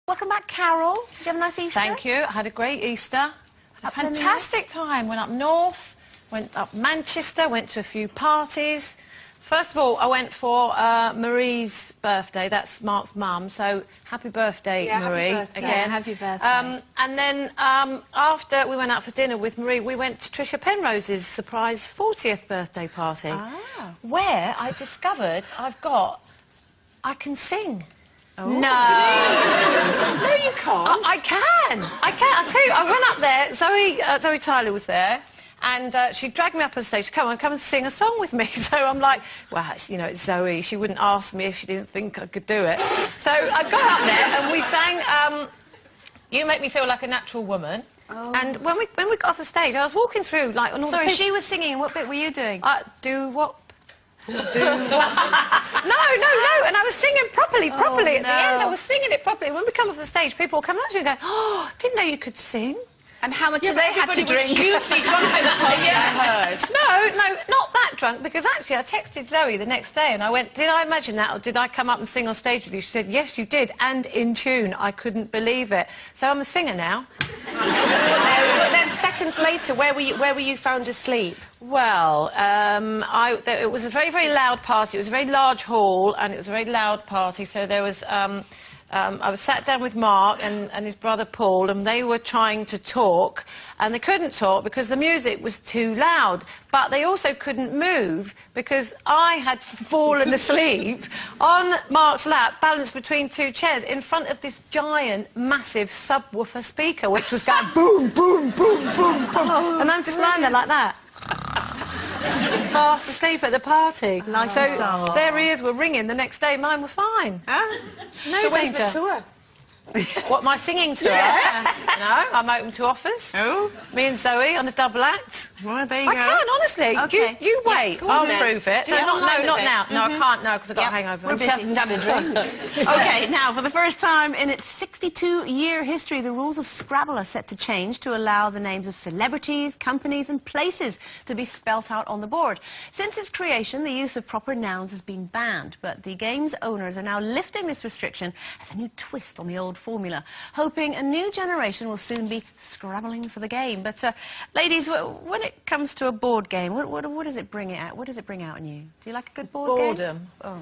Welcome back, Carol. Did you have a nice Easter? Thank you. I had a great Easter. Had a fantastic time. Went up north, went up Manchester, went to a few parties. First of all, I went for Marie's birthday. That's Mark's mum. So happy birthday, Marie. Happy birthday. Again. Happy birthday. And then after we went out for dinner with Marie, we went to Trisha Penrose's surprise 40th birthday party, where I discovered I can sing. Oh. No. No, you can't. I can. I'll tell you, I went up there. Zoe Tyler was there, and she dragged me up on stage. Come and sing a song with me. So I'm like, well, it's Zoe. She wouldn't ask me if she didn't think I could do it. So I got up there and we sang "You Make Me Feel Like a Natural Woman." Oh. And when we got off the stage, I was walking through like on all Sorry, the she was singing. And what bit were you doing? Do what? Do what? No, and I was singing properly. At the end, I was singing it properly. When we come off the stage, people come up to me and go, "Oh, didn't know you could sing." And how much have they had to drink? Hugely drunk at the party, I heard. No, not that drunk, because actually I texted Zoe the next day and I went, did I imagine that, or did I come up and sing on stage with you? She said, yes, you did, and in tune. I couldn't believe it. So I'm a singer now. So then seconds later, where were you found asleep? Well, it was a very, very loud party. It was a very large hall, and it was a very loud party. So there was, I was sat down with Mark and his brother Paul, and they were trying to talk, and they couldn't talk because the music was too loud. But they also couldn't move because I had fallen asleep on Mark's lap, balanced between two chairs, in front of this giant, massive subwoofer speaker, which was going boom, boom, boom, boom, boom. And I'm just lying there like that. Fast asleep at the party. So their ears were ringing the next day, mine were fine. Huh? No so danger. where's the tour? What, my singing tour? Yeah. No, I'm open to offers. Oh. Me and Zoe on a double act. Well, there you I go. can, honestly. Okay. You wait. Go on I'll then. prove it. Do No, you not have a line now. of it? No, I can't now because I've got a hangover. She hasn't done a drink. OK, now, for the first time in its 62-year history, the rules of Scrabble are set to change to allow the names of celebrities, companies and places to be spelt out on the board. Since its creation, the use of proper nouns has been banned, but the game's owners are now lifting this restriction as a new twist on the old formula, hoping a new generation will soon be scrabbling for the game. But, ladies, when it comes to a board game, what does it bring out? What does it bring out in you? Do you like a good board game? Boredom. Oh.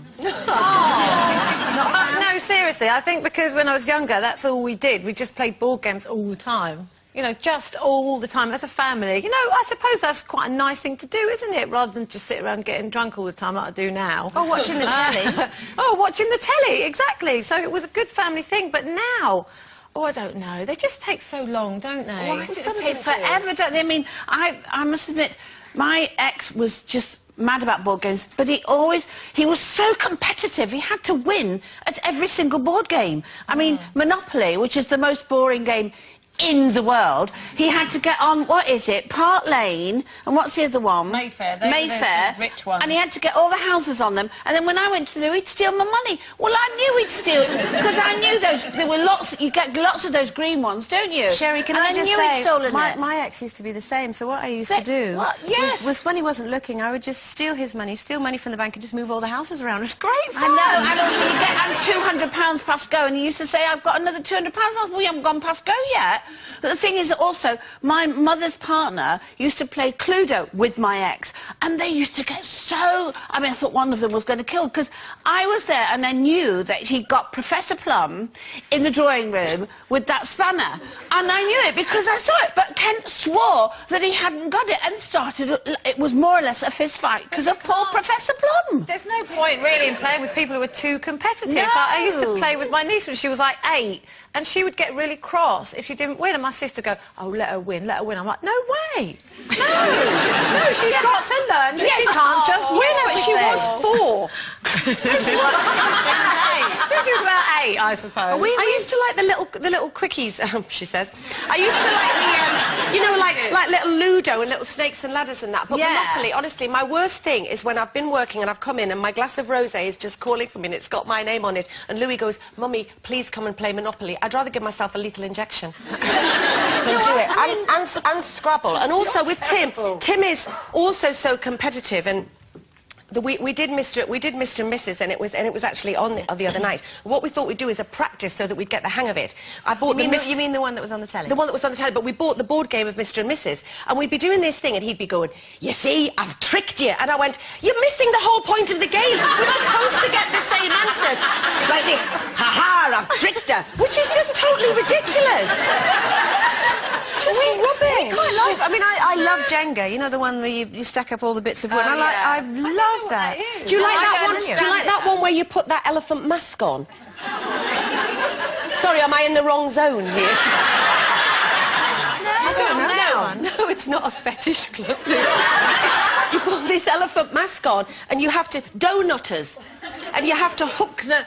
No, seriously, I think because when I was younger, that's all we did. We just played board games all the time. You know, just all the time, as a family. You know, I suppose that's quite a nice thing to do, isn't it? Rather than just sit around getting drunk all the time like I do now. Oh, watching the telly. Watching the telly, exactly. So it was a good family thing, but now... Oh, I don't know. They just take so long, don't they? Why does They take forever, don't they? I mean, I must admit, my ex was just mad about board games, but he was so competitive. He had to win at every single board game. I mean, Monopoly, which is the most boring game in the world, he had to get on, what is it, Park Lane, and what's the other one? Mayfair. Mayfair. The rich ones. And he had to get all the houses on them, and then when I went to do, he'd steal my money. Well, I knew he'd steal it, because I knew there were lots, you get lots of those green ones, don't you? Sherry, can and I just knew say, he'd stolen it. My ex used to be the same, so what I used to do was when he wasn't looking, I would just steal his money, steal money from the bank and just move all the houses around. It was great fun. I know, and also you get £200 past go, and he used to say, I've got another £200. We haven't gone past go yet. But the thing is also, my mother's partner used to play Cluedo with my ex, and they used to get so... I mean, I thought one of them was going to kill, because I was there and I knew that he got Professor Plum in the drawing room with that spanner. And I knew it because I saw it, but Kent swore that he hadn't got it and started... It was more or less a fist fight because of poor Professor Plum. There's no point, really, in playing with people who are too competitive. No. I used to play with my niece when she was, like, 8, and she would get really cross if she didn't win, and my sister would go, oh, let her win. I'm like, no way. No, she's got to learn that she can't just win. But she was 4. She was about 8, I suppose. I used to like the little quickies, she says. I used to like the, you know, like little Ludo and little snakes and ladders and that. But Monopoly, honestly, my worst thing is when I've been working and I've come in and my glass of rosé is just calling for me and it's got my name on it. And Louis goes, Mummy, please come and play Monopoly. I'd rather give myself a lethal injection than do it. And Scrabble. And also with Tim. Tim is also so competitive, and We did Mr. and Mrs. and it was actually on the other night. What we thought we'd do is a practice so that we'd get the hang of it. I bought You mean the one that was on the telly? The one that was on the telly, but we bought the board game of Mr. and Mrs. and we'd be doing this thing and he'd be going, "You see, I've tricked you." And I went, "You're missing the whole point of the game. We're supposed to get the same answers." Like this, "Ha-ha, I've tricked her," which is just totally ridiculous. Just rubbish. I love Jenga. You know, the one where you stack up all the bits of wood. I love that. Do you like that one? Do you like that one where you put that elephant mask on? Sorry, am I in the wrong zone here? I don't know that one. No, it's not a fetish club. You put this elephant mask on, and you have to donutters, and you have to hook the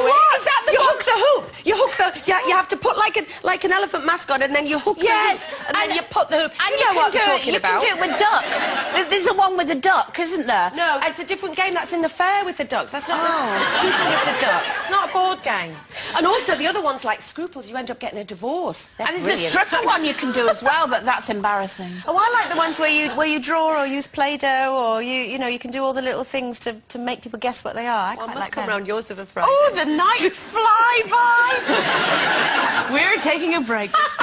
what? Is that the hook the hoop? You hook the. You have to put like an elephant mask on, and then you hook. Yes, the hoop, and then you put the hoop. And you know what I'm talking you about. You can do it with ducks. There's a one with a duck, isn't there? No, it's a different game. That's in the fair with the ducks. That's not the scooping with the duck. It's not a board game. And also the other one's like Scruples. You end up getting a divorce. They're And there's brilliant. a stripper one you can do as well, but that's embarrassing. Oh, I like the ones where you draw or use Play-Doh or you can do all the little things to make people guess what they are. I Well, quite must like come them. round yours of a Friday. Oh, the nights fly by. We're taking a break.